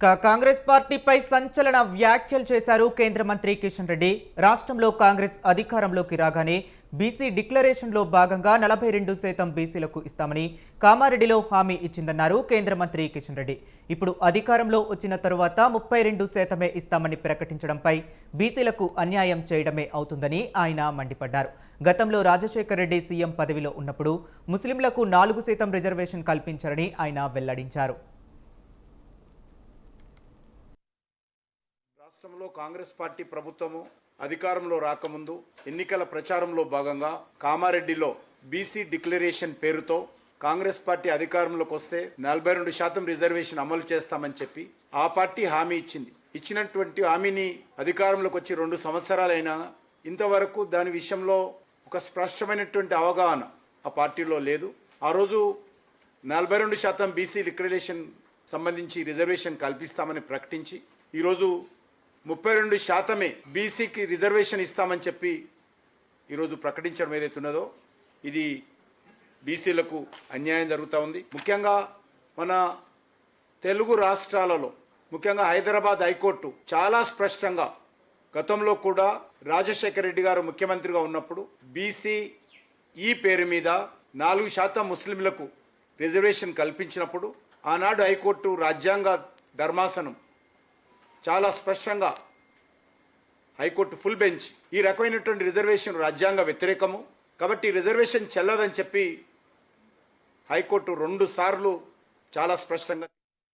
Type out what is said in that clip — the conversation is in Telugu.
కాంగ్రెస్ పార్టీపై సంచలన వ్యాఖ్యలు చేశారు కేంద్ర మంత్రి కిషన్ రెడ్డి. రాష్ట్రంలో కాంగ్రెస్ అధికారంలోకి రాగానే బీసీ డిక్లరేషన్లో భాగంగా 42% బీసీలకు ఇస్తామని కామారెడ్డిలో హామీ ఇచ్చిందన్నారు కేంద్ర మంత్రి కిషన్ రెడ్డి. ఇప్పుడు అధికారంలో వచ్చిన తరువాత 32% ఇస్తామని ప్రకటించడంపై బీసీలకు అన్యాయం చేయడమే అవుతుందని ఆయన మండిపడ్డారు. గతంలో రాజశేఖర్ రెడ్డి సీఎం పదవిలో ఉన్నప్పుడు ముస్లింలకు 4% రిజర్వేషన్ కల్పించారని ఆయన వెల్లడించారు. రాష్ట్రంలో కాంగ్రెస్ పార్టీ ప్రభుత్వము అధికారంలో రాకముందు ఎన్నికల ప్రచారంలో భాగంగా కామారెడ్డిలో బీసీ డిక్లరేషన్ పేరుతో కాంగ్రెస్ పార్టీ అధికారంలోకి వస్తే 42% రిజర్వేషన్ అమలు చేస్తామని చెప్పి ఆ పార్టీ హామీ ఇచ్చింది. ఇచ్చినటువంటి హామీని అధికారంలోకి వచ్చి 2 సంవత్సరాలైనా ఇంతవరకు దాని విషయంలో ఒక స్పష్టమైనటువంటి అవగాహన ఆ పార్టీలో లేదు. ఆ రోజు 42% బీసీ డిక్లరేషన్ సంబంధించి రిజర్వేషన్ కల్పిస్తామని ప్రకటించి ఈరోజు 32% బీసీకి రిజర్వేషన్ ఇస్తామని చెప్పి ఈరోజు ప్రకటించడం ఏదైతే ఉన్నదో ఇది బీసీలకు అన్యాయం జరుగుతూ ఉంది. ముఖ్యంగా మన తెలుగు రాష్ట్రాలలో ముఖ్యంగా హైదరాబాద్ హైకోర్టు చాలా స్పష్టంగా గతంలో కూడా రాజశేఖర రెడ్డి గారు ముఖ్యమంత్రిగా ఉన్నప్పుడు బీసీ ఈ పేరు మీద 4% ముస్లింలకు రిజర్వేషన్ కల్పించినప్పుడు ఆనాడు హైకోర్టు రాజ్యాంగ ధర్మాసనం చాలా స్పష్టంగా హైకోర్టు ఫుల్ బెంచ్ ఈ రకమైనటువంటి రిజర్వేషన్ రాజ్యాంగ వ్యతిరేకము కాబట్టి రిజర్వేషన్ చెల్లదని చెప్పి హైకోర్టు 2 సార్లు చాలా స్పష్టంగా